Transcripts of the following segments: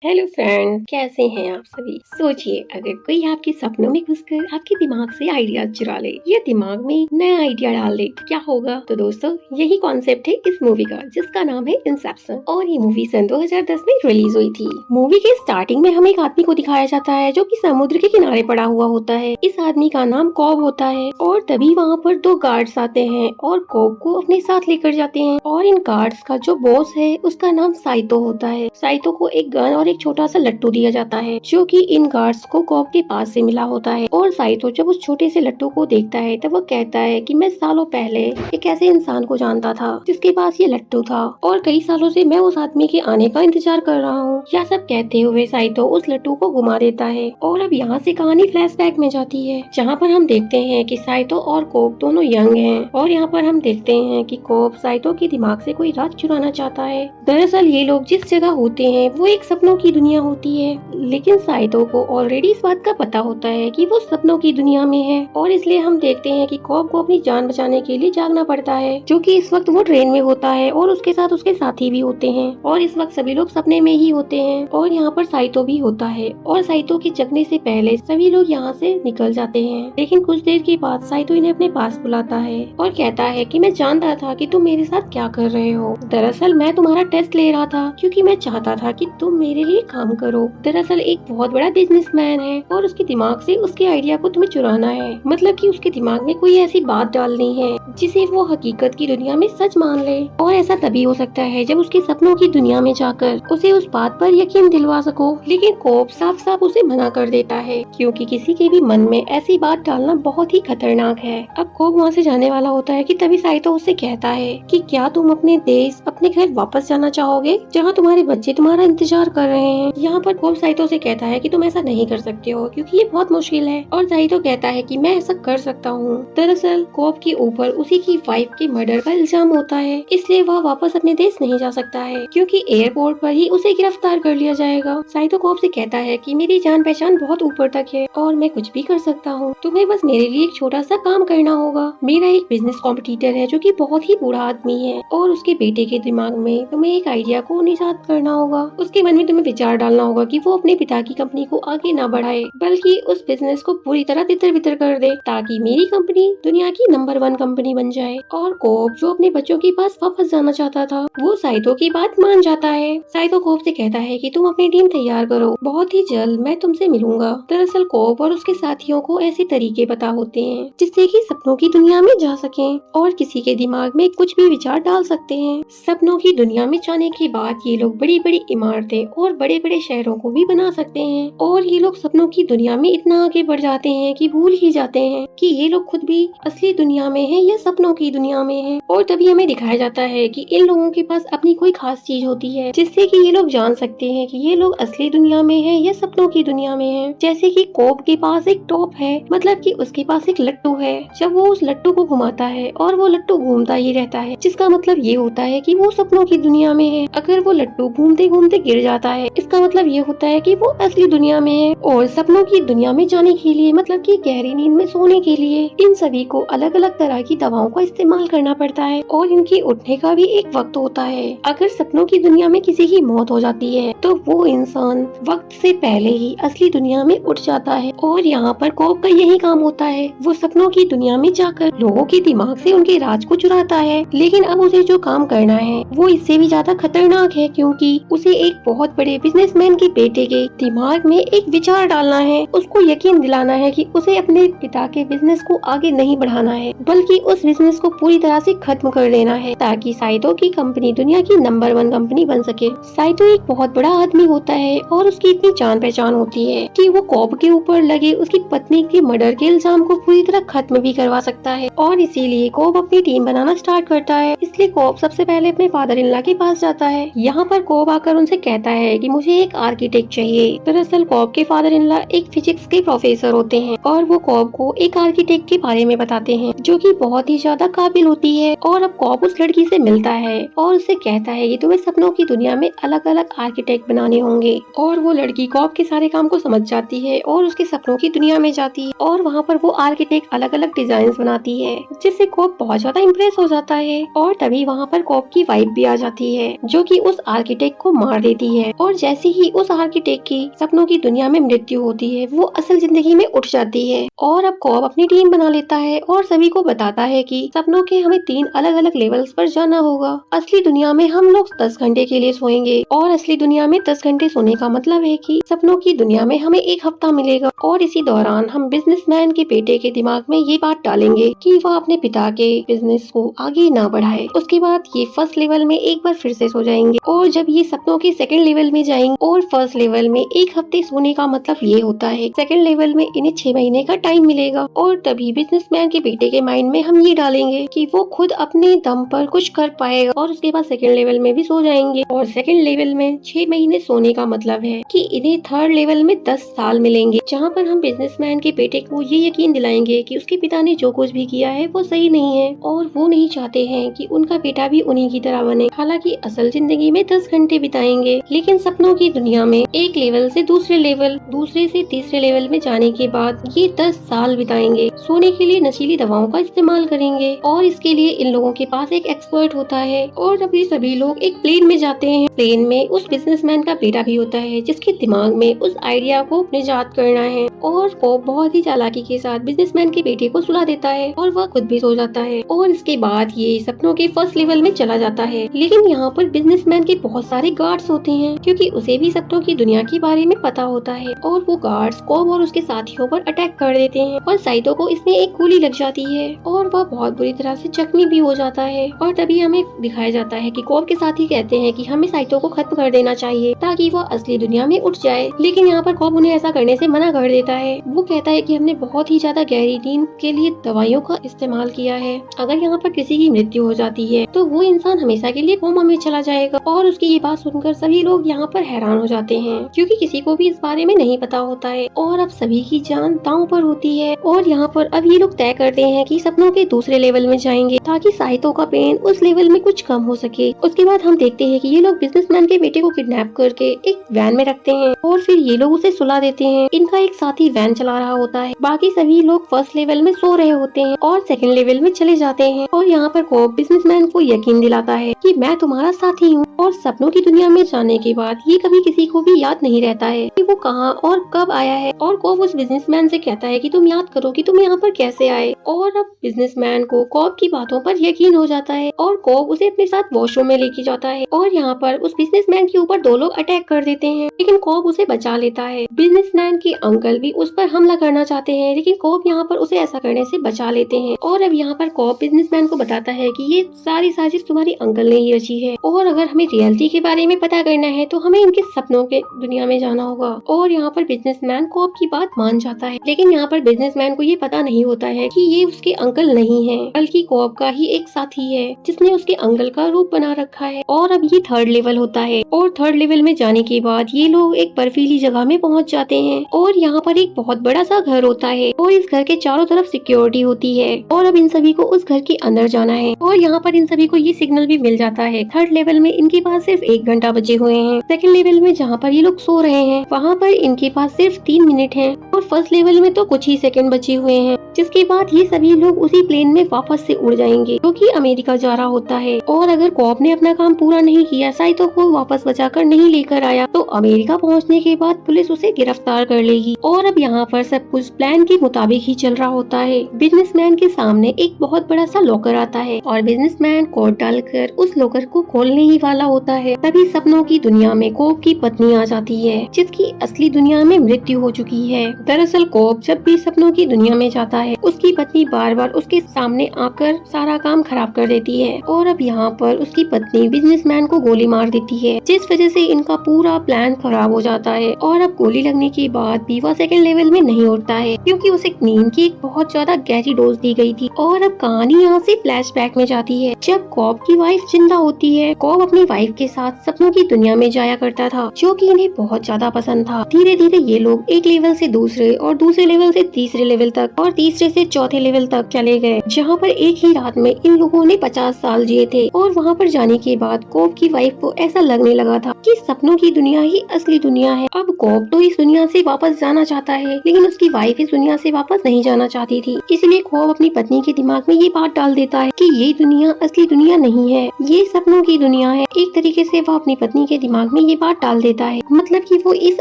Hello friend, कैसे हैं आप सभी। सोचिए, अगर कोई आपके सपनों में घुसकर आपके दिमाग से आइडिया चुरा ले या दिमाग में नया आइडिया डाल दे तो क्या होगा। तो दोस्तों, यही कॉन्सेप्ट है इस मूवी का, जिसका नाम है इंसेप्शन। और ये मूवी सन 2010 में रिलीज हुई थी। मूवी के स्टार्टिंग में हमें एक आदमी को दिखाया जाता है जो कि समुद्र के किनारे पड़ा हुआ होता है। इस आदमी का नाम कॉब होता है और तभी वहाँ पर दो गार्ड्स आते हैं और कॉब को अपने साथ लेकर जाते हैं। और इन गार्ड्स का जो बॉस है उसका नाम साइतो होता है। साइतो को एक गन और एक छोटा सा लट्टू दिया जाता है जो कि इन गार्ड्स को कॉब के पास से मिला होता है। और साइतो जब उस छोटे से लट्टू को देखता है तब वो कहता है कि मैं सालों पहले एक ऐसे इंसान को जानता था जिसके पास ये लट्टू था और कई सालों से मैं उस आदमी के आने का इंतजार कर रहा हूँ। यह सब कहते हुए साइतो उस लट्टू को घुमा देता है। और अब यहाँ से कहानी फ्लैशबैक में जाती है, जहाँ पर हम देखते हैं कि साइतो और कोब दोनों यंग हैं। और यहाँ पर हम देखते हैं कि कोब साइतो के दिमाग से कोई राज चुराना चाहता है। दरअसल ये लोग जिस जगह होते हैं वो एक सपनों की दुनिया होती है, लेकिन साइतो को ऑलरेडी इस बात का पता होता है कि वो सपनों की दुनिया में है। और इसलिए हम देखते हैं कि कॉब को अपनी जान बचाने के लिए जागना पड़ता है, जो कि इस वक्त वो ट्रेन में होता है और उसके साथ उसके साथी भी होते हैं। और इस वक्त सभी लोग सपने में ही होते हैं और यहाँ पर साइतो भी होता है। और साइतो के जगने से पहले सभी लोग यहाँ से निकल जाते हैं, लेकिन कुछ देर के बाद साइतो इन्हें अपने पास बुलाता है और कहता है कि मैं जानता था कि तुम मेरे साथ क्या कर रहे हो। दरअसल मैं तुम्हारा टेस्ट ले रहा था क्योंकि मैं चाहता था कि तुम मेरे लिए काम करो। दरअसल एक बहुत बड़ा बिजनेसमैन है और उसके दिमाग से उसके आइडिया को तुम्हें चुराना है, मतलब कि उसके दिमाग में कोई ऐसी बात डालनी है जिसे वो हकीकत की दुनिया में सच मान ले। और ऐसा तभी हो सकता है जब उसके सपनों की दुनिया में जाकर उसे उस बात पर यकीन दिलवा सको। लेकिन कोब साफ साफ उसे मना कर देता है क्योंकि किसी के भी मन में ऐसी बात डालना बहुत ही खतरनाक है। अब कोब वहाँ से जाने वाला होता है कि तभी साइतो उससे कहता है कि क्या तुम अपने देश अपने घर वापस जाना चाहोगे जहाँ तुम्हारे बच्चे तुम्हारा इंतजार कर रहे हैं। यहाँ पर कोब साइतो से कहता है कि तुम ऐसा नहीं कर सकते हो क्योंकि ये बहुत मुश्किल है। और साइतो कहता है कि मैं ऐसा कर सकता हूँ। दरअसल कोब के ऊपर उसी की वाइफ के मर्डर का इल्जाम होता है, इसलिए वह वापस अपने देश नहीं जा सकता है क्योंकि एयरपोर्ट पर ही उसे गिरफ्तार कर लिया जाएगा। साइतो कोब से कहता है कि मेरी जान पहचान बहुत ऊपर तक है और मैं कुछ भी कर सकता हूँ, तुम्हें बस मेरे लिए एक छोटा सा काम करना होगा। मेरा एक बिजनेस कॉम्पिटिटर है जो कि बहुत ही बूढ़ा आदमी है और उसके बेटे के दिमाग में तुम्हें एक आइडिया को निजात करना होगा। उसके मन में तुम्हें विचार डालना होगा कि वो अपने पिता की कंपनी को आगे ना बढ़ाए बल्कि उस बिजनेस को पूरी तरह तितर बितर कर दे ताकि मेरी कंपनी दुनिया की नंबर 1 कंपनी बन जाए। और कोब जो अपने बच्चों के पास वापस जाना चाहता था वो साइतो की बात मान जाता है। साइतो कोब से कहता है कि तुम अपनी टीम तैयार करो, बहुत ही जल्द मैं तुमसे मिलूंगा। दरअसल कोब और उसके साथियों को ऐसे तरीके पता होते हैं जिससे कि सपनों की दुनिया में जा सकें और किसी के दिमाग में कुछ भी विचार डाल सकते हैं। सपनों की दुनिया में जाने के बाद ये लोग बड़ी बड़ी इमारतें और बड़े बड़े शहरों को भी बना सकते हैं। और ये लोग सपनों की दुनिया में इतना आगे बढ़ जाते हैं कि भूल ही जाते हैं कि ये लोग खुद भी असली दुनिया में हैं या सपनों की दुनिया में हैं। और तभी हमें दिखाया जाता है कि इन लोगों के पास अपनी कोई खास चीज होती है जिससे कि ये लोग जान सकते हैं कि ये लोग असली दुनिया में हैं या सपनों की दुनिया में हैं। जैसे कि कोब के पास एक टॉप है, मतलब कि उसके पास एक लट्टू है। जब वो उस लट्टू को घुमाता है और वो लट्टू घूमता ही रहता है, जिसका मतलब ये होता है कि वो सपनों की दुनिया में है। अगर वो लट्टू घूमते घूमते गिर जाता है, इसका मतलब ये होता है कि वो असली दुनिया में है। और सपनों की दुनिया में जाने के लिए, मतलब कि गहरी नींद में सोने के लिए, इन सभी को अलग अलग तरह की दवाओं का इस्तेमाल करना पड़ता है और इनके उठने का भी एक वक्त होता है। अगर सपनों की दुनिया में किसी की मौत हो जाती है तो वो इंसान वक्त से पहले ही असली दुनिया में उठ जाता है। और यहाँ पर कोब का यही काम होता है, वो सपनों की दुनिया में जाकर लोगों के दिमाग से उनके राज को चुराता है। लेकिन अब उसे जो काम करना है वो इससे भी ज्यादा खतरनाक है क्योंकि उसे एक बहुत बड़े बिजनेसमैन के बेटे के दिमाग में एक विचार डालना है, उसको यकीन दिलाना है कि उसे अपने पिता के बिजनेस को आगे नहीं बढ़ाना है बल्कि उस बिजनेस को पूरी तरह से खत्म कर देना है ताकि साइतो की कंपनी दुनिया की नंबर 1 कंपनी बन सके। साइतो एक बहुत बड़ा आदमी होता है और उसकी इतनी जान पहचान होती है कि वो कोब के ऊपर लगे उसकी पत्नी के मर्डर के इल्जाम को पूरी तरह खत्म भी करवा सकता है। और इसीलिए कोब अपनी टीम बनाना स्टार्ट करता है। इसलिए कोब सबसे पहले अपने फादर इन लॉ के पास जाता है। यहाँ पर कोब आकर उनसे कहता है कि मुझे एक आर्किटेक्ट चाहिए। दरअसल कोब के फादर इन लॉ एक फिजिक्स के प्रोफेसर होते हैं और वो कोब को एक आर्किटेक्ट के बारे में बताते हैं जो कि बहुत ही ज्यादा काबिल होती है। और अब कोब उस लड़की से मिलता है और उससे कहता है कि तुम्हें सपनों की दुनिया में अलग अलग आर्किटेक्ट बनाने होंगे। और वो लड़की कोब के सारे काम को समझ जाती है और उसके सपनों की दुनिया में जाती है और वहाँ पर वो आर्किटेक्ट अलग अलग डिजाइन बनाती है जिससे कोब बहुत ज्यादा इम्प्रेस हो जाता है। और तभी वहाँ पर कोब की वाइफ भी आ जाती है जो कि उस आर्किटेक्ट को मार देती है और और जैसे ही उस आर्किटेक्ट की सपनों की दुनिया में मृत्यु होती है, वो असल जिंदगी में उठ जाती है। और अब कॉब अपनी टीम बना लेता है और सभी को बताता है कि सपनों के हमें 3 अलग अलग लेवल्स पर जाना होगा। असली दुनिया में हम लोग 10 घंटे के लिए सोएंगे और असली दुनिया में 10 घंटे सोने का मतलब है कि सपनों की दुनिया में हमें 1 हफ्ता मिलेगा। और इसी दौरान हम बिजनेसमैन के बेटे के दिमाग में ये बात डालेंगे कि वह अपने पिता के बिजनेस को आगे ना बढ़ाए। उसके बाद ये फर्स्ट लेवल में एक बार फिर से सो जाएंगे और जब ये सपनों के सेकंड लेवल में जाएंगे और फर्स्ट लेवल में 1 हफ्ते सोने का मतलब ये होता है सेकंड लेवल में इन्हें 6 महीने का टाइम मिलेगा। और तभी बिजनेसमैन के बेटे के माइंड में हम ये डालेंगे कि वो खुद अपने दम पर कुछ कर पाएगा और उसके बाद सेकंड लेवल में भी सो जाएंगे। और सेकंड लेवल में 6 महीने सोने का मतलब है कि इन्हें थर्ड लेवल में 10 साल मिलेंगे, जहाँ पर हम बिजनेसमैन के बेटे को ये यकीन दिलाएंगे कि उसके पिता ने जो कुछ भी किया है वो सही नहीं है और वो नहीं चाहते हैं कि उनका बेटा भी उन्हीं की तरह बने। हालांकि असल जिंदगी में 10 घंटे बिताएंगे, लेकिन सपनों की दुनिया में एक लेवल से दूसरे लेवल, दूसरे से तीसरे लेवल में जाने के बाद ये 10 साल बिताएंगे। सोने के लिए नशीली दवाओं का इस्तेमाल करेंगे और इसके लिए इन लोगों के पास एक एक्सपर्ट होता है। और अभी सभी लोग एक प्लेन में जाते हैं। प्लेन में उस बिजनेसमैन का बेटा भी होता है जिसके दिमाग में उस आइडिया को निजात करना है। और वो बहुत ही चालाकी के साथ बिजनेसमैन के बेटे को सुला देता है और वह खुद भी सो जाता है। और इसके बाद ये सपनों के फर्स्ट लेवल में चला जाता है। लेकिन यहाँ पर बिजनेसमैन के बहुत सारे गार्ड्स होते हैं क्योंकि उसे भी सपनों की दुनिया के बारे में पता होता है और वो गार्ड्स कॉब और उसके साथियों पर अटैक कर देते हैं और साइतो को इसमें एक गोली लग जाती है और वह बहुत बुरी तरह से जख्मी भी हो जाता है। और तभी हमें दिखाया जाता है कि कॉब के साथी कहते हैं कि हमें साइतो को खत्म कर देना चाहिए ताकि वह असली दुनिया में उठ जाए। लेकिन यहाँ पर कॉब उन्हें ऐसा करने से मना कर देता है। वो कहता है कि हमने बहुत ही ज्यादा गहरी नींद के लिए दवाइयों का इस्तेमाल किया है। अगर यहाँ पर किसी की मृत्यु हो जाती है तो वो इंसान हमेशा के लिए कोमा में चला जाएगा। और उसकी ये बात सुनकर सभी लोग यहाँ पर हैरान हो जाते हैं क्योंकि किसी को भी इस बारे में नहीं पता होता है और अब सभी की जान दांव पर होती है। और यहाँ पर अब ये लोग तय करते हैं कि सपनों के दूसरे लेवल में जाएंगे ताकि साइतो का पेन उस लेवल में कुछ कम हो सके। उसके बाद हम देखते हैं कि ये लोग बिजनेसमैन के बेटे को किडनैप करके एक वैन में रखते हैं और फिर ये लोग उसे सुला देते हैं। इनका एक साथी वैन चला रहा होता है, बाकी सभी लोग फर्स्ट लेवल में सो रहे होते हैं और सेकंड लेवल में चले जाते हैं। और यहाँ पर कॉब बिजनेसमैन को यकीन दिलाता है कि मैं तुम्हारा साथी हूँ। और सपनों की दुनिया में जाने के बाद ये कभी किसी को भी याद नहीं रहता है कि वो कहाँ और कब आया है। और कॉब उस बिजनेसमैन से कहता है कि तुम याद करो कि तुम यहाँ पर कैसे आए। और अब बिजनेसमैन को कॉब की बातों पर यकीन हो जाता है और कॉब उसे अपने साथ वॉशरूम में लेके जाता है। और यहाँ पर उस बिजनेसमैन के ऊपर 2 लोग अटैक कर देते हैं, लेकिन कॉब उसे बचा लेता है। बिजनेसमैन के अंकल भी उस पर हमला करना चाहते हैं, लेकिन कॉब यहाँ पर उसे ऐसा करने से बचा लेते हैं। और अब यहाँ पर कॉब बिजनेसमैन को बताता है कि ये सारी साजिश तुम्हारी अंकल ने ही रची है और अगर हमें रियलिटी के बारे में पता करना है तो हमें इनके सपनों के दुनिया में जाना होगा। और यहाँ पर बिजनेसमैन कॉब की बात मान जाता है, लेकिन यहाँ पर बिजनेसमैन को ये पता नहीं होता है कि ये उसके अंकल नहीं है बल्कि कॉब का ही एक साथी है जिसने उसके अंकल का रूप बना रखा है। और अब ये थर्ड लेवल होता है और थर्ड लेवल में जाने के बाद ये लोग एक बर्फीली जगह में पहुँच जाते हैं और यहाँ पर एक बहुत बड़ा सा घर होता है और इस घर के चारों तरफ सिक्योरिटी होती है। और अब इन सभी को उस घर के अंदर जाना है और यहाँ पर इन सभी को ये सिग्नल भी मिल जाता है। थर्ड लेवल में इनके पास सिर्फ 1 घंटा बचे हुए हैं। सेकंड लेवल में जहाँ पर ये लोग सो रहे हैं वहाँ पर इनके पास सिर्फ 3 मिनट हैं और फर्स्ट लेवल में तो कुछ ही सेकंड बचे हुए हैं, जिसके बाद ये सभी लोग उसी प्लेन में वापस से उड़ जाएंगे जो कि अमेरिका जा रहा होता है। और अगर कॉब ने अपना काम पूरा नहीं किया, साइतो को वापस बचाकर नहीं लेकर आया, तो अमेरिका पहुंचने के बाद पुलिस उसे गिरफ्तार कर लेगी। और अब यहाँ पर सब कुछ प्लान के मुताबिक ही चल रहा होता है। बिजनेसमैन के सामने एक बहुत बड़ा सा लॉकर आता है और बिजनेसमैन कोड डालकर उस लॉकर को खोलने ही वाला होता है। तभी सपनों की दुनिया में कॉब की पत्नी आ जाती है जिसकी असली दुनिया में मृत्यु हो चुकी है। दरअसल कॉब जब भी सपनों की दुनिया में जाता है उसकी पत्नी बार बार उसके सामने आकर सारा काम खराब कर देती है और अब यहाँ पर उसकी पत्नी बिजनेसमैन को गोली मार देती है, जिस वजह से इनका पूरा प्लान खराब हो जाता है। और अब गोली लगने के बाद भी वह सेकंड लेवल में नहीं उठता है क्योंकि उसे नींद की एक बहुत ज्यादा गहरी डोज दी गई थी। और अब कहानी यहाँ से फ्लैशबैक में जाती है जब कॉब की वाइफ जिंदा होती है। कॉब अपनी वाइफ के साथ सपनों की दुनिया में जाया करता था जो कि इन्हें बहुत ज्यादा पसंद था। धीरे धीरे ये लोग एक लेवल से दूसरे और दूसरे लेवल से तीसरे लेवल तक और तीसरे तीसरे से चौथे लेवल तक चले गए, जहाँ पर एक ही रात में इन लोगों ने 50 साल जिए थे। और वहाँ पर जाने के बाद कॉब की वाइफ को ऐसा लगने लगा था कि सपनों की दुनिया ही असली दुनिया है। अब कॉब तो इस दुनिया से वापस जाना चाहता है, लेकिन उसकी वाइफ इस दुनिया से वापस नहीं जाना चाहती थी। इसलिए कॉब अपनी पत्नी के दिमाग में ये बात डाल देता है कि ये दुनिया असली दुनिया नहीं है, ये सपनों की दुनिया है। एक तरीके से वह अपनी पत्नी के दिमाग में ये बात डाल देता है, मतलब कि वो इस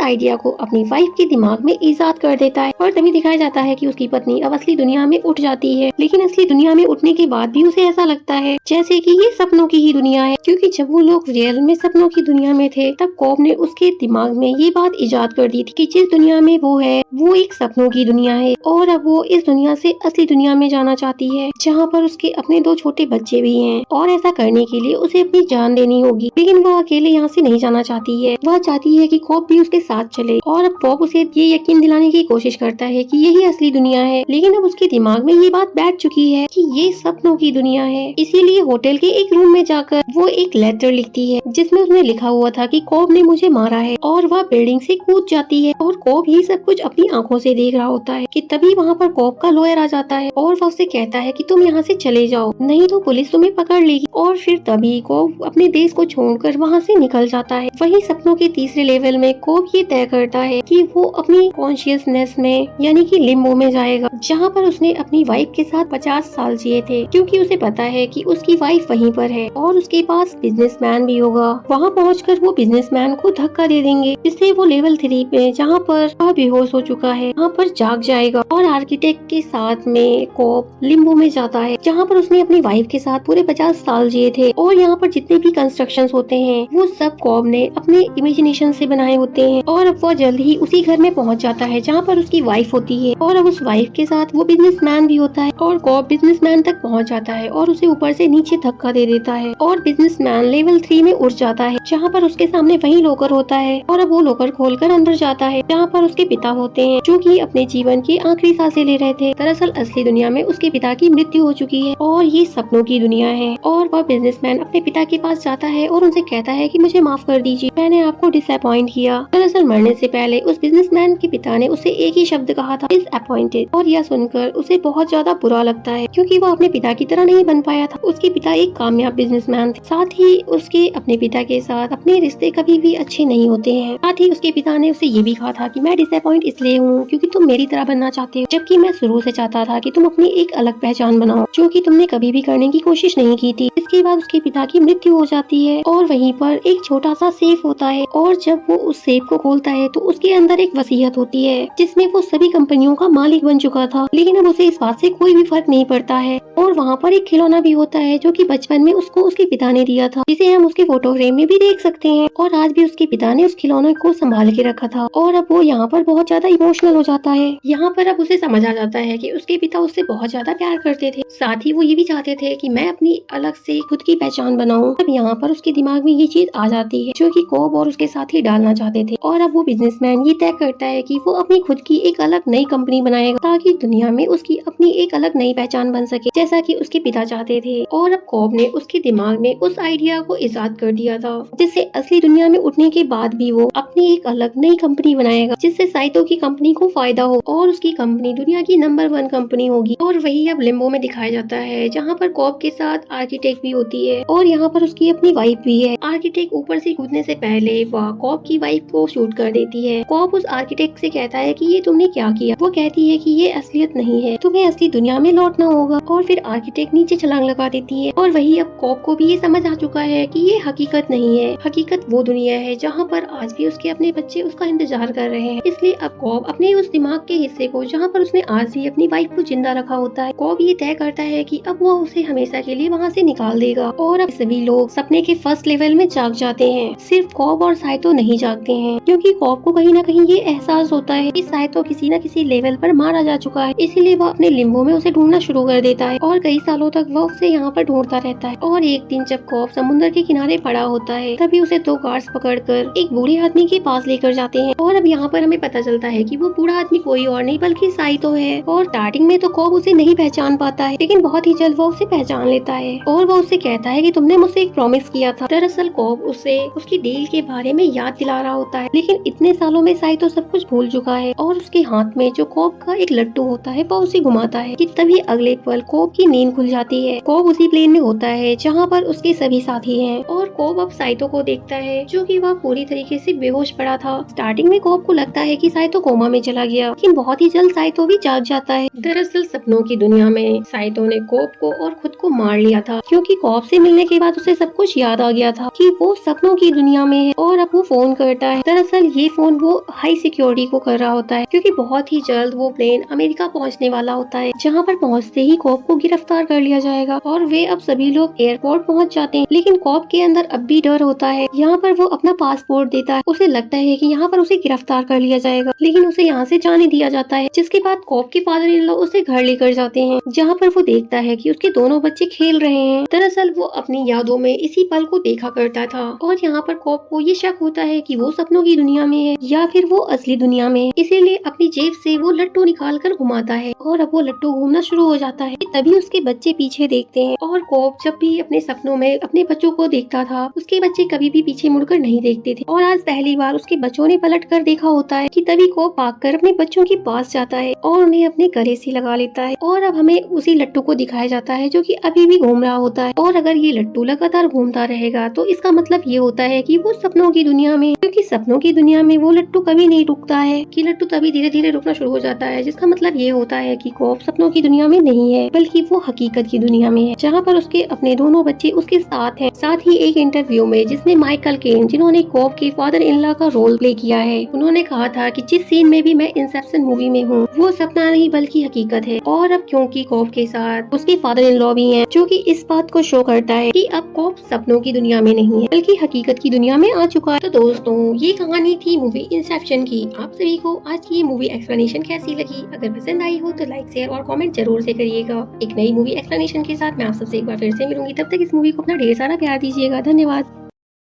आइडिया को अपनी वाइफ के दिमाग में ईजाद कर देता है। और तभी दिखाया जाता है कि उसकी पत्नी अब असली दुनिया में उठ जाती है, लेकिन असली दुनिया में उठने के बाद भी उसे ऐसा लगता है जैसे कि ये सपनों की ही दुनिया है, क्योंकि जब वो लोग रियल में सपनों की दुनिया में थे तब कॉब ने उसके दिमाग में ये बात ईजाद कर दी थी कि जिस दुनिया में वो है वो एक सपनों की दुनिया है, और अब वो इस दुनिया से असली दुनिया में जाना चाहती है, जहाँ पर उसके अपने 2 छोटे बच्चे भी हैं। और ऐसा करने के लिए उसे अपनी जान देनी होगी, लेकिन वो अकेले यहाँ से नहीं जाना चाहती है। वह चाहती है कि कॉब भी उसके साथ चले। और अब कॉब उसे ये यकीन दिलाने की कोशिश करता है कि यही असली दुनिया है, लेकिन अब उसके दिमाग में ये बात बैठ चुकी है कि ये सपनों की दुनिया है। इसीलिए होटल के एक रूम में जाकर वो एक लेटर लिखती है, जिसमें उसने लिखा हुआ था कि कॉब ने मुझे मारा है, और वह बिल्डिंग से कूद जाती है। और कॉब ये सब कुछ अपनी आंखों से देख रहा होता है कि तभी वहाँ पर कॉब का लॉयर आ जाता है और वह उसे कहता है कि तुम यहाँ से चले जाओ, नहीं तो पुलिस तुम्हें पकड़ लेगी। और फिर तभी कॉब अपने देश को छोड़कर वहाँ से निकल जाता है। वही सपनों के तीसरे लेवल में कॉब ये तय करता है कि वो अपनी कॉन्शियसनेस में यानी कि लिम्बो में जाएगा, जहाँ पर उसने अपनी वाइफ के साथ 50 साल जिए थे, क्योंकि उसे पता है कि उसकी वाइफ वहीं पर है और उसके पास बिजनेसमैन भी होगा। वहाँ पहुँचकर वो बिजनेसमैन को धक्का दे देंगे, जिससे वो लेवल 3 पे जहाँ पर वह बेहोश हो चुका है वहाँ पर जाग जाएगा। और आर्किटेक्ट के साथ में कॉब लिम्बो में जाता है, जहाँ पर उसने अपनी वाइफ के साथ पूरे 50 साल जिए थे। और यहाँ पर जितने भी कंस्ट्रक्शंस होते हैं वो सब कॉब ने अपने इमेजिनेशन से बनाए होते हैं। और अब वो जल्द ही उसी घर में पहुँच जाता है जहाँ पर उसकी वाइफ होती है, और अब उस वाइफ के साथ वो बिजनेसमैन भी होता है। और कॉब बिजनेसमैन तक पहुँच जाता है और उसे ऊपर से नीचे धक्का दे देता है, और बिजनेसमैन लेवल 3 में उठ जाता है, जहाँ पर उसके सामने वही लॉकर होता है। और अब वो लॉकर खोलकर अंदर जाता है, जहाँ पर उसके पिता होते हैं, जो कि अपने जीवन की आखिरी सांसें ले रहे थे। दरअसल असली दुनिया में उसके पिता की मृत्यु हो चुकी है और ये सपनों की दुनिया है। और वह बिजनेसमैन अपने पिता के पास जाता है और उनसे कहता है कि मुझे माफ कर दीजिए, मैंने आपको डिसअपॉइंट किया। दरअसल मरने से पहले उस बिजनेसमैन के पिता ने उसे एक ही शब्द कहा था, डिसअपॉइंटेड। और यह सुनकर उसे बहुत ज्यादा बुरा लगता है, क्योंकि वो अपने पिता की तरह नहीं बन पाया था। उसके पिता एक कामयाब बिजनेसमैन थे, साथ ही उसके अपने पिता के साथ अपने रिश्ते कभी भी अच्छे नहीं होते हैं। साथ ही उसके पिता ने उसे ये भी कहा था कि मैं डिसअपॉइंट इसलिए हूँ क्योंकि तुम मेरी तरह बनना चाहते हो, जबकि मैं शुरू से चाहता था कि तुम अपनी एक अलग पहचान बनाओ, जो कि तुमने कभी भी करने की कोशिश नहीं की थी। इसके बाद उसके पिता की मृत्यु हो जाती है और वहीं पर एक छोटा सा सेफ होता है, और जब वो उस सेफ को खोलता है तो उसके अंदर एक वसीयत होती है, जिसमें वो सभी कंपनियों का मालिक बन चुका था। लेकिन अब उसे इस बात से कोई भी फर्क नहीं पड़ता है। और वहाँ पर एक खिलौना भी होता है, जो कि बचपन में उसको उसके पिता ने दिया था, जिसे हम उसके फोटो फ्रेम में भी देख सकते हैं। और आज भी उसके पिता ने उस खिलौने को संभाल के रखा था। और अब वो यहाँ पर बहुत ज्यादा इमोशनल हो जाता है। यहाँ पर अब उसे समझ आ जाता है कि उसके पिता उससे बहुत ज्यादा प्यार करते थे, साथ ही वो ये भी चाहते थे कि मैं अपनी अलग से खुद की पहचान बनाऊं। अब यहाँ पर उसके दिमाग में ये चीज आ जाती है, जो कि कॉब और उसके साथी डालना चाहते थे। और अब वो बिजनेसमैन ये तय करता है कि वो अपनी खुद की एक अलग नई कंपनी बनाएगा, ताकि दुनिया में उसकी अपनी एक अलग नई पहचान बन सके, जैसा कि उसके पिता चाहते थे। और अब कॉब ने उसके दिमाग में उस आइडिया को इजाद कर दिया था, जिससे असली दुनिया में उठने के बाद भी वो अपनी एक अलग नई कंपनी बनाएगा, जिससे साइतो की कंपनी को फायदा हो और उसकी कंपनी दुनिया की नंबर 1 कंपनी होगी। और वही अब लिम्बो में दिखाया जाता है, जहाँ पर कॉब के साथ आर्किटेक्ट भी होती है और यहाँ पर उसकी अपनी वाइफ भी है। आर्किटेक्ट ऊपर से कूदने से पहले वह कॉब की वाइफ को शूट कर देती है। कॉब उस आर्किटेक्ट से कहता है कि ये तुमने क्या किया। वो कहती है कि ये असलियत नहीं है, तुम्हें असली दुनिया में लौटना होगा। और फिर आर्किटेक्ट नीचे छलांग लगा देती है। और वही अब कॉब को भी ये समझ आ चुका है कि ये हकीकत नहीं है, हकीकत वो दुनिया है जहाँ पर आज भी उसके अपने बच्चे उसका इंतजार कर रहे हैं। इसलिए अब कॉब अपने उस दिमाग के हिस्से को, जहाँ पर उसने आज भी अपनी वाइफ को जिंदा रखा होता है, कॉब ये तय करता है कि अब वो उसे हमेशा के लिए वहाँ से निकाल देगा। और अब सभी लोग सपने के फर्स्ट लेवल में जाग जाते हैं, सिर्फ कॉब और साइतो नहीं जागते हैं, क्योंकि कॉब को कहीं न कहीं ये एहसास होता है कि साइतो किसी न किसी लेवल पर मारा जा चुका है। इसीलिए वो अपने लिम्बो में उसे ढूंढना शुरू कर देता है और कई सालों तक वो उसे यहाँ पर ढूंढता रहता है। और एक दिन जब कॉब समुद्र के किनारे पड़ा होता है, तभी उसे 2 गार्ड्स पकड़कर एक बूढ़े आदमी के पास लेकर जाते हैं। और अब यहाँ पर हमें पता चलता है कि वो बूढ़ा आदमी कोई और नहीं बल्कि साइतो है। और स्टार्टिंग में तो कॉब उसे नहीं पहचान पाता है, लेकिन बहुत ही जल्द वो उसे पहचान लेता है और वो उससे कहता है कि तुमने मुझसे एक प्रॉमिस किया था। दरअसल कॉब उसे उसकी डील के बारे में याद दिला रहा होता है, लेकिन इतने सालों में साइतो सब कुछ भूल चुका है। और उसके हाथ में जो कॉब का एक लड्डू होता होता है वो उसे घुमाता है कि तभी अगले पल कोब की नींद खुल जाती है। कोब उसी प्लेन में होता है जहाँ पर उसके सभी साथी हैं और कोब अब साइतो को देखता है जो कि वह पूरी तरीके से बेहोश पड़ा था। स्टार्टिंग में कोब को लगता है कि साइतो कोमा में चला गया, लेकिन बहुत ही जल्द साइतो भी जाग जाता है। दरअसल सपनों की दुनिया में साइतो ने कोब को और खुद को मार लिया था, क्योंकि कोब से मिलने के बाद उसे सब कुछ याद आ गया था कि वो सपनों की दुनिया में है। और अब वो फोन करता है। दरअसल ये फोन वो हाई सिक्योरिटी को कर रहा होता है, क्योंकि बहुत ही जल्द वो प्लेन अमेरिका पहुंचने वाला होता है, जहां पर पहुंचते ही कोब को गिरफ्तार कर लिया जाएगा। और वे अब सभी लोग एयरपोर्ट पहुंच जाते हैं, लेकिन कोब के अंदर अब भी डर होता है। यहाँ पर वो अपना पासपोर्ट देता है। उसे लगता है कि यहाँ पर उसे गिरफ्तार कर लिया जाएगा, लेकिन उसे यहाँ से जाने दिया जाता है। जिसके बाद कोब के फादर इन लॉ उसे घर लेकर जाते हैं, जहाँ पर वो देखता है कि उसके दोनों बच्चे खेल रहे हैं। दरअसल वो अपनी यादों में इसी पल को देखा करता था और यहाँ पर कोब को ये शक होता है कि वो सपनों की दुनिया में है या फिर वो असली दुनिया में है। इसीलिए अपनी जेब से वो लट्टू निकाल कर घुमाता है और अब वो लट्टू घूमना शुरू हो जाता है। तभी उसके बच्चे पीछे देखते हैं और कोब जब भी अपने सपनों में अपने बच्चों को देखता था, उसके बच्चे कभी भी पीछे मुड़कर नहीं देखते थे। और आज पहली बार उसके बच्चों ने पलट कर देखा होता है कि तभी कोब भागकर अपने बच्चों के पास जाता है और उन्हें अपने गले से लगा लेता है। और अब हमें उसी लट्टू को दिखाया जाता है जो कि अभी भी घूम रहा होता है। और अगर ये लट्टू लगातार घूमता रहेगा तो इसका मतलब ये होता है कि वो सपनों की दुनिया में, क्योंकि सपनों की दुनिया में वो लट्टू कभी नहीं रुकता है, कि लट्टू तभी धीरे धीरे रुकना शुरू हो जाता है। जिसका मतलब ये होता है कि कोब सपनों की दुनिया में नहीं है, बल्कि वो हकीकत की दुनिया में है, जहाँ पर उसके अपने दोनों बच्चे उसके साथ हैं। साथ ही एक इंटरव्यू में जिसमें माइकल केन, जिन्होंने कोब के फादर इन लॉ का रोल प्ले किया है, उन्होंने कहा था कि जिस सीन में भी मैं इंसेप्शन मूवी में हूँ वो सपना नहीं बल्कि हकीकत है। और अब क्योंकि कोब के साथ उसके फादर इन लॉ भी हैं, जो कि इस बात को शो करता है कि अब कोब सपनों की दुनिया में नहीं है बल्कि हकीकत की दुनिया में आ चुका है। तो दोस्तों, ये कहानी थी मूवी इंसेप्शन की। आप सभी को आज की ये मूवी एक्सप्लेनेशन कैसी लगी? अगर पसंद आई हो तो लाइक, शेयर और कमेंट जरूर से करिएगा। एक नई मूवी एक्सप्लेनेशन के साथ मैं आप सबसे एक बार फिर से मिलूंगी। तब तक इस मूवी को अपना ढेर सारा प्यार दीजिएगा। धन्यवाद।